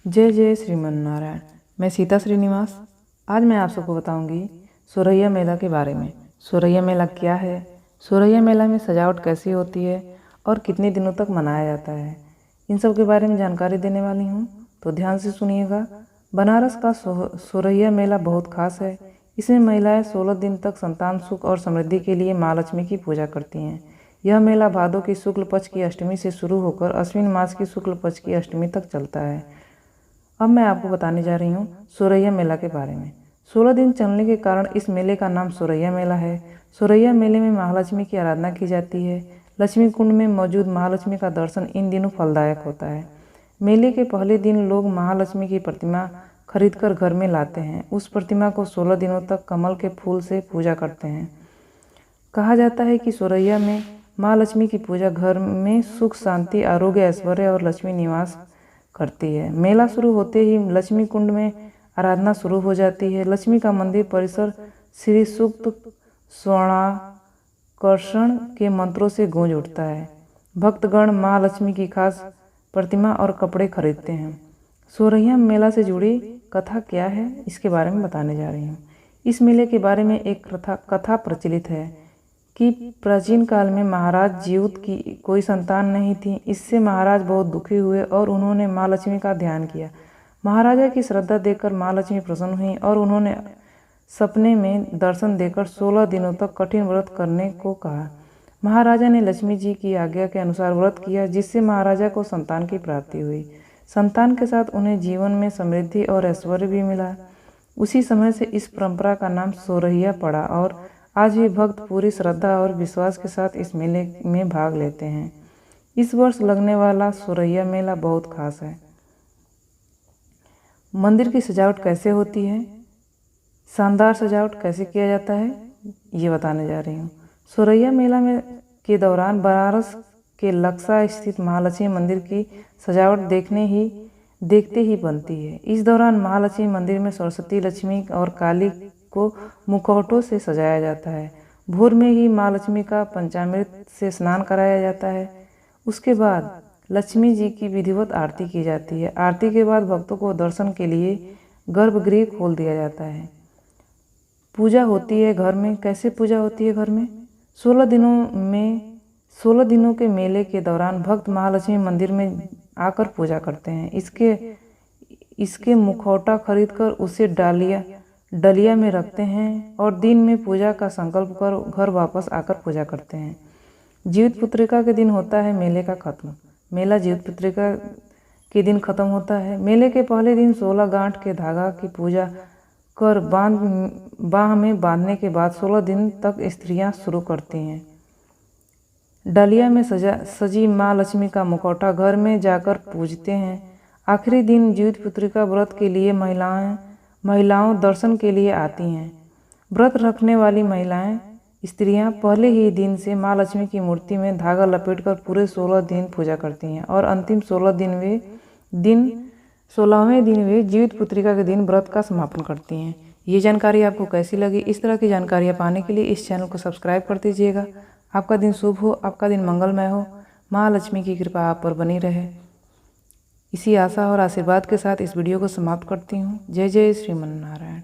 जय जय श्रीमन नारायण। मैं सीता श्रीनिवास। आज मैं आप सबको बताऊंगी सोरैया मेला के बारे में। सोरैया मेला क्या है, सोरैया मेला में सजावट कैसी होती है और कितने दिनों तक मनाया जाता है, इन सब के बारे में जानकारी देने वाली हूँ, तो ध्यान से सुनिएगा। बनारस का सोरैया मेला बहुत खास है। इसमें महिलाएं 16 दिन तक संतान सुख और समृद्धि के लिए माँ लक्ष्मी की पूजा करती हैं। यह मेला भादों की शुक्ल पक्ष की अष्टमी से शुरू होकर अश्विन मास की शुक्ल पक्ष की अष्टमी तक चलता है। अब मैं आपको बताने जा रही हूँ सोरैया मेला के बारे में। 16 दिन चलने के कारण इस मेले का नाम सोरैया मेला है। सोरैया मेले में महालक्ष्मी की आराधना की जाती है। लक्ष्मी कुंड में मौजूद महालक्ष्मी का दर्शन इन दिनों फलदायक होता है। मेले के पहले दिन लोग महालक्ष्मी की प्रतिमा खरीदकर घर में लाते हैं। उस प्रतिमा को 16 दिनों तक कमल के फूल से पूजा करते हैं। कहा जाता है कि सोरैया में माँ लक्ष्मी की पूजा घर में सुख शांति आरोग्य ऐश्वर्य और लक्ष्मी निवास करती है। मेला शुरू होते ही लक्ष्मी कुंड में आराधना शुरू हो जाती है। लक्ष्मी का मंदिर परिसर श्री सूक्त स्वर्णाकर्षण के मंत्रों से गूंज उठता है। भक्तगण माँ लक्ष्मी की खास प्रतिमा और कपड़े खरीदते हैं। सोरैया मेला से जुड़ी कथा क्या है, इसके बारे में बताने जा रही हूँ। इस मेले के बारे में एक कथा प्रचलित है कि प्राचीन काल में महाराज जीवत की कोई संतान नहीं थी। इससे महाराज बहुत दुखी हुए और उन्होंने माँ लक्ष्मी का ध्यान किया। महाराजा की श्रद्धा देखकर माँ लक्ष्मी प्रसन्न हुई और उन्होंने सपने में दर्शन देकर 16 दिनों तक कठिन व्रत करने को कहा। महाराजा ने लक्ष्मी जी की आज्ञा के अनुसार व्रत किया, जिससे महाराजा को संतान की प्राप्ति हुई। संतान के साथ उन्हें जीवन में समृद्धि और ऐश्वर्य भी मिला। उसी समय से इस परंपरा का नाम सोरैया पड़ा और आज भी भक्त पूरी श्रद्धा और विश्वास के साथ इस मेले में भाग लेते हैं। इस वर्ष लगने वाला सोरैया मेला बहुत खास है। मंदिर की सजावट कैसे होती है, शानदार सजावट कैसे किया जाता है, ये बताने जा रही हूँ। सोरैया मेला में के दौरान बनारस के लक्सा स्थित महालक्ष्मी मंदिर की सजावट देखते ही बनती है। इस दौरान महालक्ष्मी मंदिर में सरस्वती, लक्ष्मी और काली को मुखौटों से सजाया जाता है। भोर में ही माँ लक्ष्मी का पंचामृत से स्नान कराया जाता है। उसके बाद लक्ष्मी जी की विधिवत आरती की जाती है। आरती के बाद भक्तों को दर्शन के लिए गर्भगृह खोल दिया जाता है। पूजा होती है घर में। कैसे पूजा होती है घर में? 16 दिनों के मेले के दौरान भक्त महालक्ष्मी मंदिर में आकर पूजा करते हैं। इसके मुखौटा खरीदकर उसे डलिया में रखते हैं और दिन में पूजा का संकल्प कर घर वापस आकर पूजा करते हैं। जीवित पुत्रिका के दिन होता है मेले का खत्म। मेला जीवित पुत्रिका के दिन खत्म होता है। मेले के पहले दिन 16 गांठ के धागा की पूजा कर बाह में बांधने के बाद 16 दिन तक स्त्रियां शुरू करती हैं। डलिया में सजी माँ लक्ष्मी का मुखौटा घर में जाकर पूजते हैं। आखिरी दिन जीवित पुत्रिका व्रत के लिए महिलाओं दर्शन के लिए आती हैं। व्रत रखने वाली स्त्रियां पहले ही दिन से माँ लक्ष्मी की मूर्ति में धागा लपेटकर पूरे 16 दिन पूजा करती हैं और अंतिम 16वें दिन वे जीवित पुत्रिका के दिन व्रत का समापन करती हैं। ये जानकारी आपको कैसी लगी? इस तरह की जानकारियाँ पाने के लिए इस चैनल को सब्सक्राइब कर दीजिएगा। आपका दिन शुभ हो, आपका दिन मंगलमय हो। माँ लक्ष्मी की कृपा आप पर बनी रहे। इसी आशा और आशीर्वाद के साथ इस वीडियो को समाप्त करती हूँ। जय जय श्रीमन नारायण।